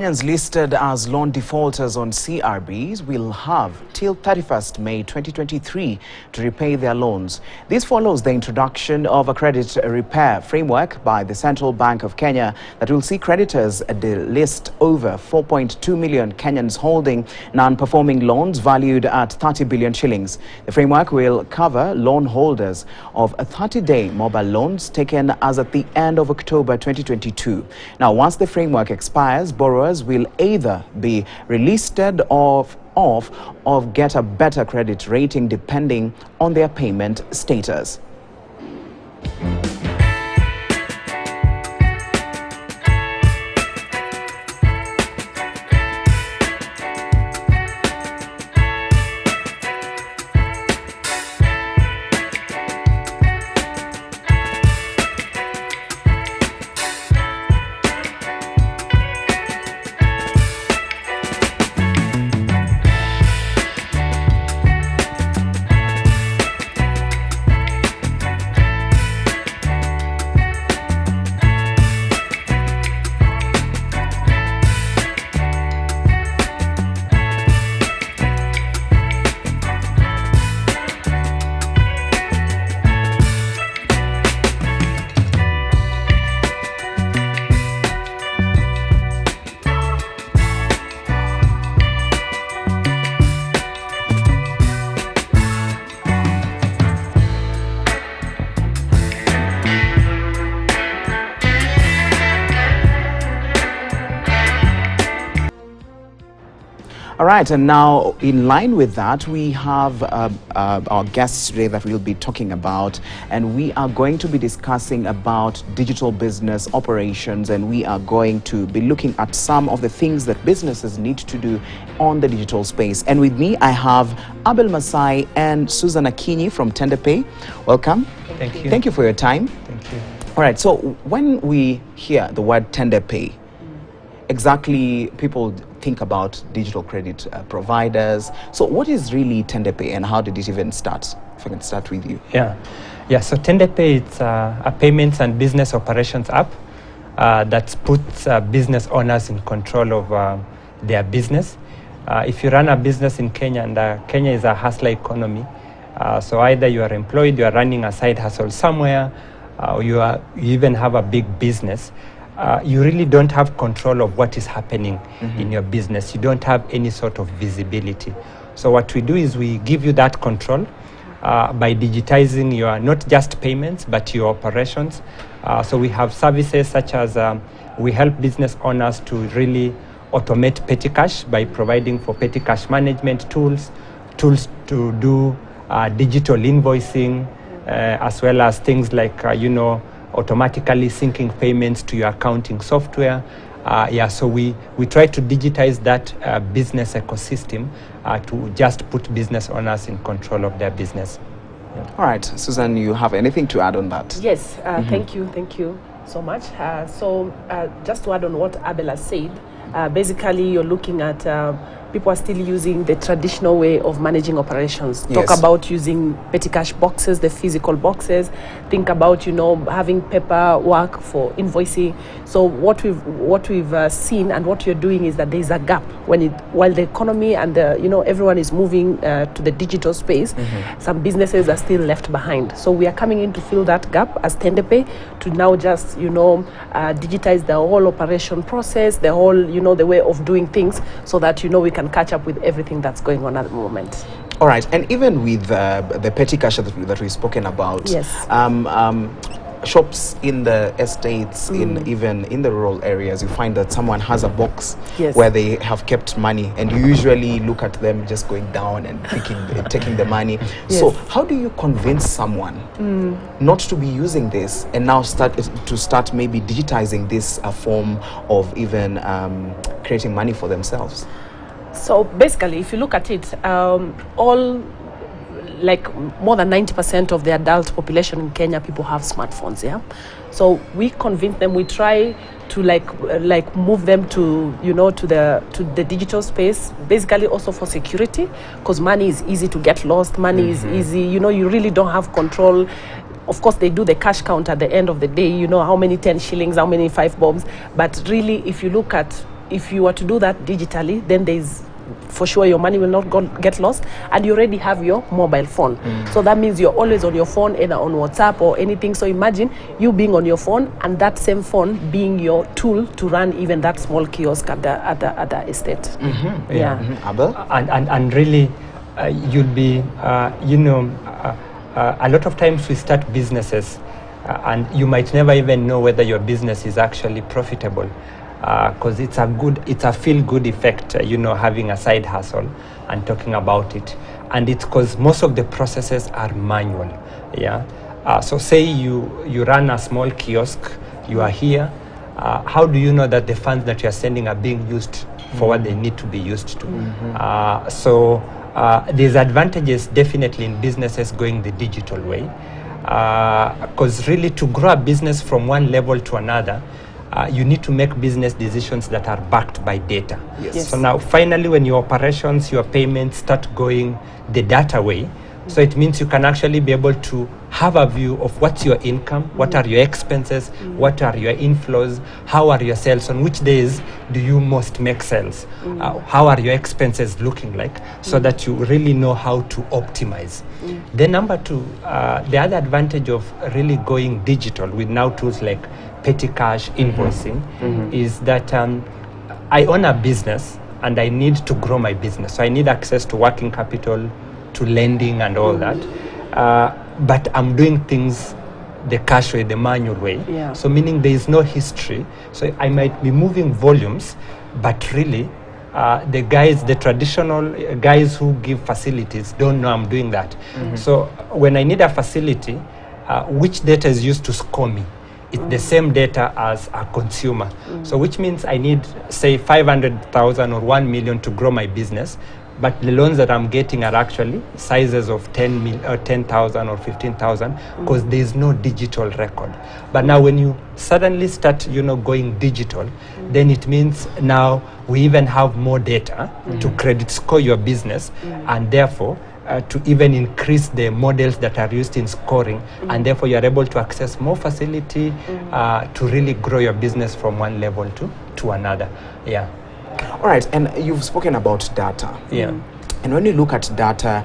Kenyans listed as loan defaulters on CRBs will have till 31st May 2023 to repay their loans. This follows the introduction of a credit repair framework by the Central Bank of Kenya that will see creditors delist over 4.2 million Kenyans holding non-performing loans valued at 30 billion shillings. The framework will cover loan holders of 30-day mobile loans taken as at the end of October 2022. Now, once the framework expires, borrowers will either be relisted or get a better credit rating depending on their payment status. All right, and now in line with that, we have our guests today that we'll be talking about, and we are going to be discussing about digital business operations, and we are going to be looking at some of the things that businesses need to do on the digital space. And with me, I have Abel Masai and Susan Akinyi from Tenderpay. Welcome. Thank you. Thank you for your time. Thank you. All right, so when we hear the word Tenderpay, exactly people think about digital credit providers. So what is really Tenderpay and how did it even start? If I can start with you. Yeah. So Tenderpay, it's a payments and business operations app that puts business owners in control of their business. If you run a business in Kenya, and Kenya is a hustler economy, so either you are employed, you are running a side hustle somewhere, or you even have a big business, you really don't have control of what is happening in your business. You don't have any sort of visibility. So what we do is we give you that control by digitizing your, not just payments, but your operations. So we have services such as we help business owners to really automate petty cash by providing for petty cash management tools to do digital invoicing, as well as things like, automatically syncing payments to your accounting software. So we try to digitize that business ecosystem to just put business owners in control of their business. Yeah. All right, Susan, you have anything to add on that? Yes, thank you so much. Just to add on what Abel has said, basically you're looking at people are still using the traditional way of managing operations. Yes. Talk about using petty cash boxes, the physical boxes. Think about, having paperwork for invoicing. So what we've seen and what you're doing is that there's a gap while the economy and everyone is moving to the digital space, some businesses are still left behind. So we are coming in to fill that gap as Tenderpay to now just digitize the whole operation process, the whole the way of doing things, so that we can catch up with everything that's going on at the moment. All right, and even with the petty cash that we've spoken about, yes. Shops in the estates, even in the rural areas, you find that someone has a box where they have kept money, and you usually look at them just going down and taking the money. Yes. So how do you convince someone not to be using this and now start maybe digitizing this form of even creating money for themselves? So basically, if you look at it, more than 90% of the adult population in Kenya, people have smartphones, yeah? So we convince them, we try to move them to the digital space, basically also for security, because money is easy to get lost, money is easy, you really don't have control. Of course, they do the cash count at the end of the day, how many 10 shillings, how many 5 bob, but really, if you look at if you were to do that digitally, then there's for sure your money will not get lost, and you already have your mobile phone. So that means you're always on your phone, either on WhatsApp or anything. So imagine you being on your phone and that same phone being your tool to run even that small kiosk at the estate. Abel? And really, you'll be, a lot of times we start businesses and you might never even know whether your business is actually profitable. Because it's a feel-good effect, having a side hustle and talking about it. And it's because most of the processes are manual, so say you run a small kiosk, you are here, how do you know that the funds that you're sending are being used for what they need to be used to? So there's advantages definitely in businesses going the digital way, because really to grow a business from one level to another, you need to make business decisions that are backed by data. Yes. So now finally when your operations, your payments start going the data way, so it means you can actually be able to have a view of what's your income, what are your expenses, what are your inflows, how are your sales, on which days do you most make sales, how are your expenses looking like, so that you really know how to optimize. Then number two, the other advantage of really going digital with now tools like petty cash invoicing is that I own a business and I need to grow my business. So I need access to working capital, to lending and all that. But I'm doing things the cash way, the manual way. So meaning there is no history. So I might be moving volumes, but really the traditional guys who give facilities don't know I'm doing that. So when I need a facility, which data is used to score me? It's the same data as a consumer. So which means I need, say, 500,000 or 1 million to grow my business, but the loans that I'm getting are actually sizes of 10,000 or 15,000, because there is no digital record. But now when you suddenly start, going digital, then it means now we even have more data to credit score your business, and therefore to even increase the models that are used in scoring, and therefore you're able to access more facility to really grow your business from one level to another. All right, and you've spoken about data. And when you look at data,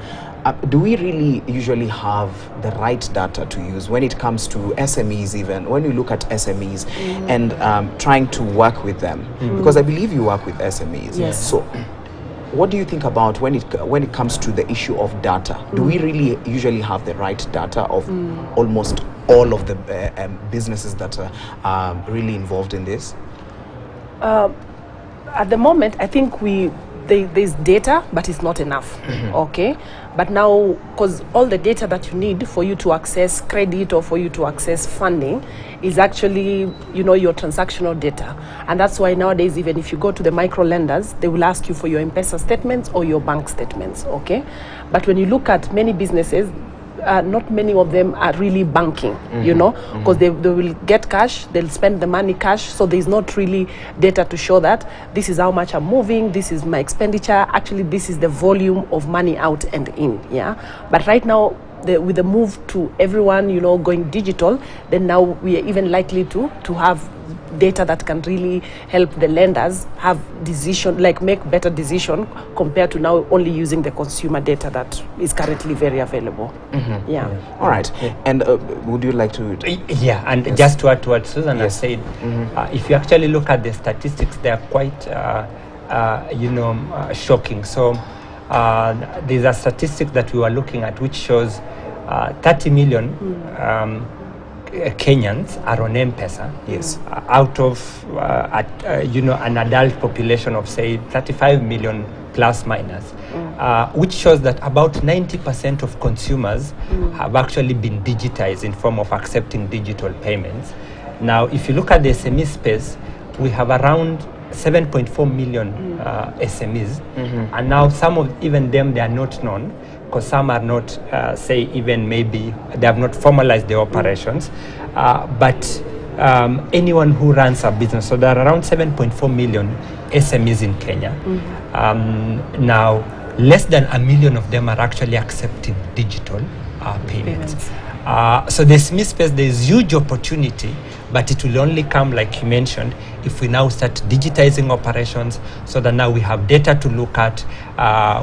do we really usually have the right data to use when it comes to SMEs, even when you look at SMEs and trying to work with them? Because I believe you work with SMEs. So what do you think about when it comes to the issue of data? Do we really usually have the right data of almost all of the businesses that are really involved in this? At the moment, I think there's data, but it's not enough. Okay, but now, because all the data that you need for you to access credit or for you to access funding is actually, your transactional data, and that's why nowadays, even if you go to the micro lenders, they will ask you for your M-Pesa statements or your bank statements. Okay, but when you look at many businesses, not many of them are really banking, because they will get cash, they'll spend the money cash, so there's not really data to show that this is how much I'm moving, this is my expenditure, actually this is the volume of money out and in. But right now, with the move to everyone, going digital, then now we are even likely to have data that can really help the lenders have make better decision compared to now only using the consumer data that is currently very available. All right. And would you like to? And just to add to what Susan has said, if you actually look at the statistics, they are quite shocking. So there's a statistic that we were looking at which shows 30 million Kenyans are on M-Pesa. Out of an adult population of, say, 35 million plus minus, which shows that about 90% of consumers have actually been digitized in form of accepting digital payments. Now, if you look at the SME space, we have around 7.4 million SMEs, and now some of even them, they are not known, because some are not, say, even maybe they have not formalized their operations, but anyone who runs a business. So there are around 7.4 million SMEs in Kenya. Now, less than 1 million of them are actually accepting digital payments. So the SME space, there is huge opportunity but it will only come, like you mentioned, if we now start digitizing operations, so that now we have data to look at,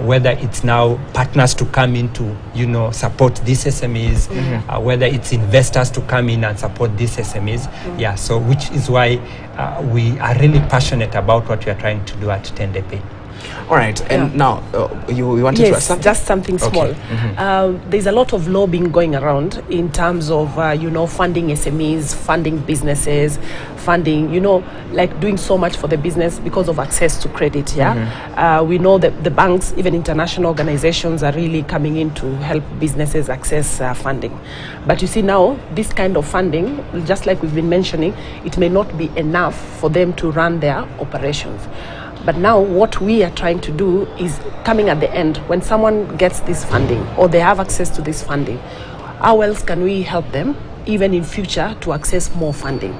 whether it's now partners to come in to, support these SMEs, whether it's investors to come in and support these SMEs. Yeah, so which is why we are really passionate about what we are trying to do at Tenderpay. All right, and now you wanted to ask something? Just something small. Okay. There's a lot of lobbying going around in terms of funding SMEs, funding businesses, funding, like doing so much for the business because of access to credit. We know that the banks, even international organizations, are really coming in to help businesses access funding. But you see now, this kind of funding, just like we've been mentioning, it may not be enough for them to run their operations. But now what we are trying to do is coming at the end, when someone gets this funding or they have access to this funding, how else can we help them even in future to access more funding,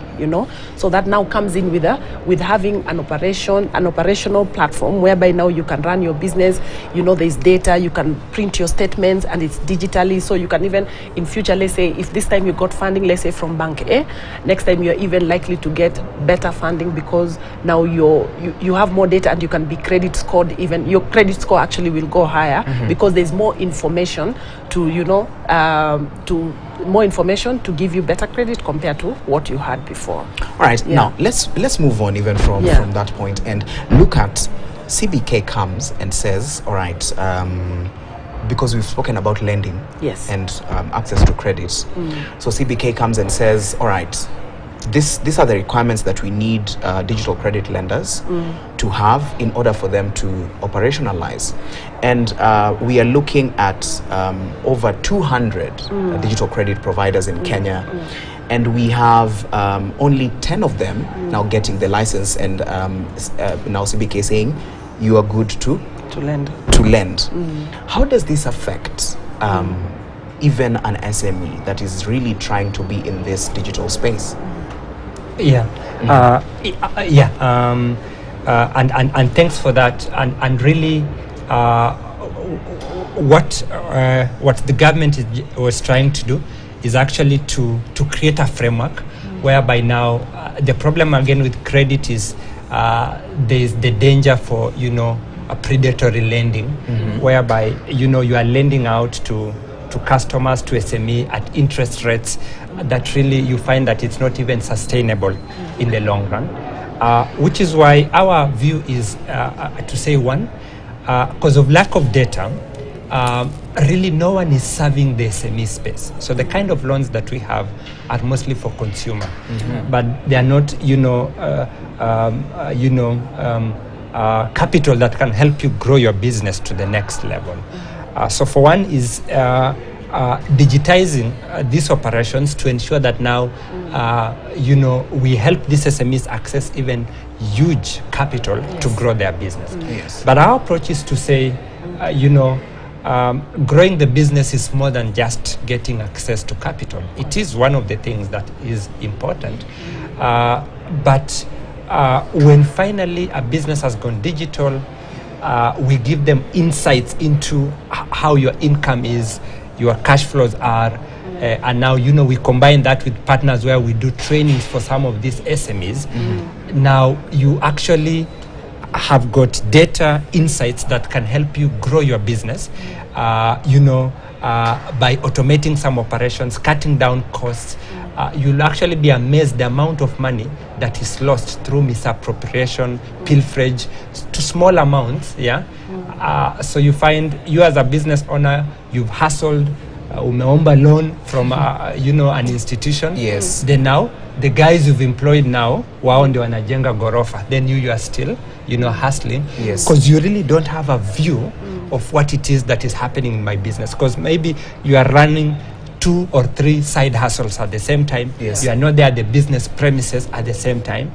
So that now comes in with having an operational platform whereby now you can run your business, there's data, you can print your statements and it's digitally, so you can even in future, let's say if this time you got funding, let's say from Bank A, next time you're even likely to get better funding because now you have more data and you can be credit scored, even your credit score actually will go higher because there's more information to, more information to give you better credit compared to what you had before. All right, now let's move on even from that point and look at CBK comes and says, all right, because we've spoken about lending and access to credit. So CBK comes and says, all right, these are the requirements that we need digital credit lenders to have in order for them to operationalize. And we are looking at over 200 digital credit providers in Kenya. And we have only 10 of them now getting the license, and now CBK saying you are good to lend. How does this affect even an SME that is really trying to be in this digital space? And thanks for that. And really, what the government was trying to do is actually to create a framework whereby now the problem again with credit is there's the danger for a predatory lending, whereby you are lending out to customers, to SME at interest rates that really you find that it's not even sustainable in the long run, which is why our view is to say one, because of lack of data, really no one is serving the SME space. So the kind of loans that we have are mostly for consumer, but they are not capital that can help you grow your business to the next level. So for one is digitizing these operations to ensure that now, we help these SMEs access even huge capital to grow their business. But our approach is to say, growing the business is more than just getting access to capital. It is one of the things that is important. But when finally a business has gone digital, we give them insights into how your income is, your cash flows are, and now we combine that with partners where we do trainings for some of these SMEs. Now you actually have got data insights that can help you grow your business, by automating some operations, cutting down costs. You'll actually be amazed the amount of money that is lost through misappropriation, pilferage, to small amounts. So you find you as a business owner, you've hustled, umeomba loan from an institution. Then now the guys you've employed now, wao ndio wanajenga gorofa. Then you are still hustling, because you really don't have a view of what it is that is happening in my business. Because maybe you are running 2 or 3 side hustles at the same time. You are not there at the business premises at the same time.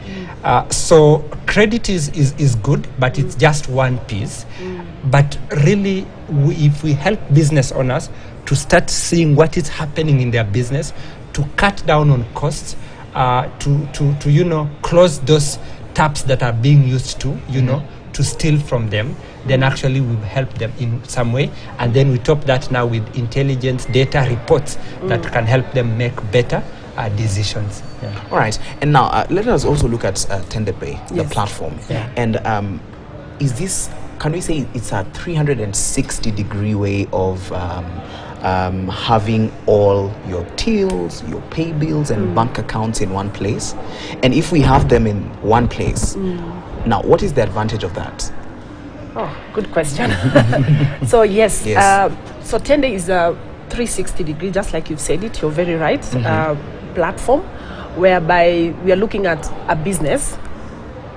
So credit is good, but it's just one piece. But really, if we help business owners to start seeing what is happening in their business, to cut down on costs, to close those taps that are being used to, to steal from them, then actually we help them in some way. And then we top that now with intelligence data reports that can help them make better decisions. Yeah. All right, and now let us also look at Tenderpay, the Yes. platform. Yeah. And is this, can we say it's a 360-degree way of having all your tills, your pay bills, and bank accounts in one place? And if we have them in one place, now what is the advantage of that? Oh, good question. So yes, so Tender is a 360-degree, just like you've said it. You're very right. Platform whereby we are looking at a business,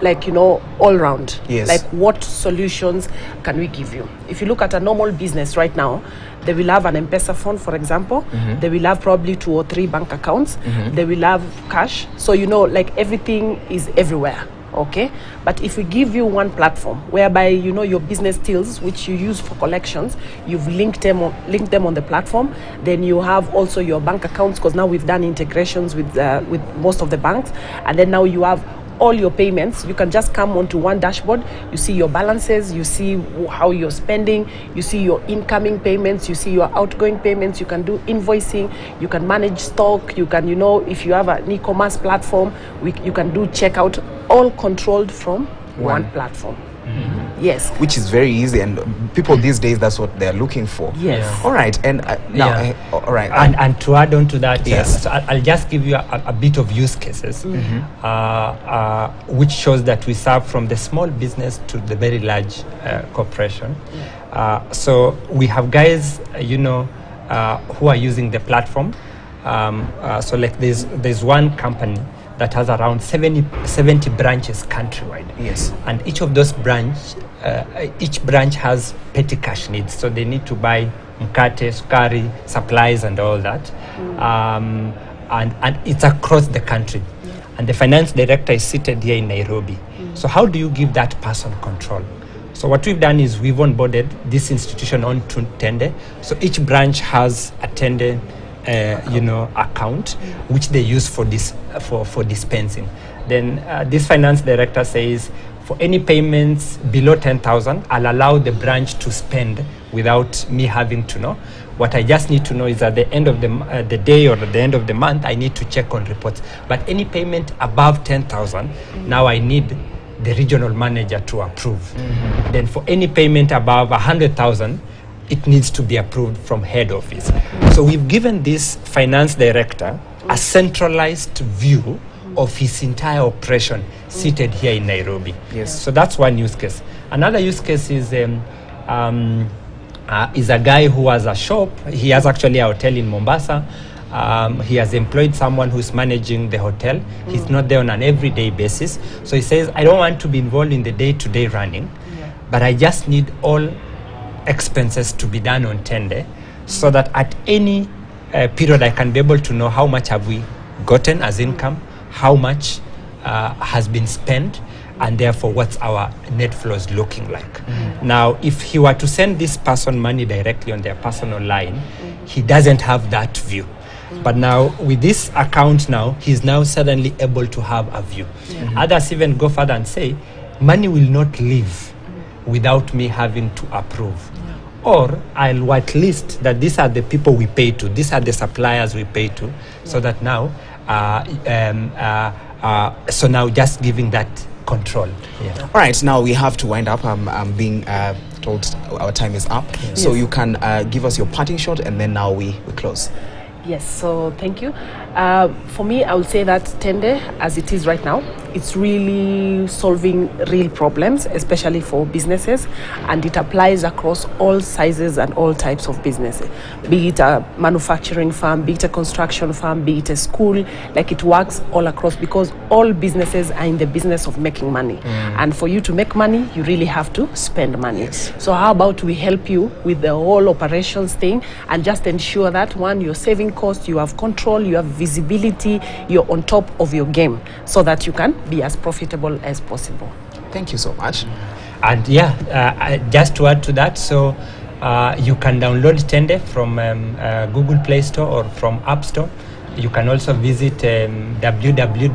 like, you know, all round. Yes. Like, what solutions can we give you? If you look at a normal business right now, they will have an M-Pesa phone, for example. They will have probably 2 or 3 bank accounts. They will have cash. So, you know, like, everything is everywhere. Okay, but if we give you one platform whereby, you know, your business tills, which you use for collections, you've linked them on the platform, then you have also your bank accounts, because now we've done integrations with most of the banks, and then now you have all your payments. You can just come onto one dashboard. You see your balances, you see how you're spending, you see your incoming payments, you see your outgoing payments. You can do invoicing, you can manage stock, you can, you know, if you have an e-commerce platform, you can do checkout, all controlled from one platform. Yes. Which is very easy, and people these days, that's what they're looking for. Yes. All right, and now, all right. And to add on to that, Yes. so I'll just give you a bit of use cases, which shows that we serve from the small business to the very large corporation. So we have guys, you know, who are using the platform. So like there's one company that has around 70 branches countrywide. Yes. And each of those each branch has petty cash needs. So they need to buy mkate, sukari, supplies and all that. And it's across the country. And the finance director is seated here in Nairobi. So how do you give that person control? So what we've done is we've onboarded this institution onto Tender. So each branch has a Tender account which they use for this for dispensing. Then this finance director says, for any payments below 10,000, I'll allow the branch to spend without me having to know. What I just need to know is at the end of the day or at the end of the month, I need to check on reports. But any payment above 10,000, now I need the regional manager to approve. Then for any payment above 100,000, it needs to be approved from head office. So we've given this finance director a centralized view of his entire operation seated here in Nairobi. Yes. So that's one use case. Another use case is a guy who has a shop. He has actually a hotel in Mombasa. He has employed someone who's managing the hotel. He's not there on an everyday basis. So he says, I don't want to be involved in the day-to-day running, but I just need all expenses to be done on Tender, so that at any period I can be able to know how much have we gotten as income, how much has been spent, and therefore what's our net flows looking like. Now, if he were to send this person money directly on their personal line, he doesn't have that view. But now with this account now, he's now suddenly able to have a view. Others even go further and say, money will not leave without me having to approve. Or I'll at least that these are the people we pay to, these are the suppliers we pay to, so that now, so now just giving that control. Yeah. All right, now we have to wind up. I'm being told our time is up. So you can give us your parting shot, and then now we close. Yes, so thank you. For me, I would say that Tender, as it is right now, it's really solving real problems, especially for businesses, and it applies across all sizes and all types of businesses. Be it a manufacturing firm, be it a construction firm, be it a school, like it works all across, because all businesses are in the business of making money. And for you to make money, you really have to spend money. Yes. So how about we help you with the whole operations thing, and just ensure that, one, you're saving costs, you have control, you have visibility, you're on top of your game, so that you can be as profitable as possible. Thank you so much. And just to add to that, so you can download Tender from Google Play Store or from App Store. You can also visit www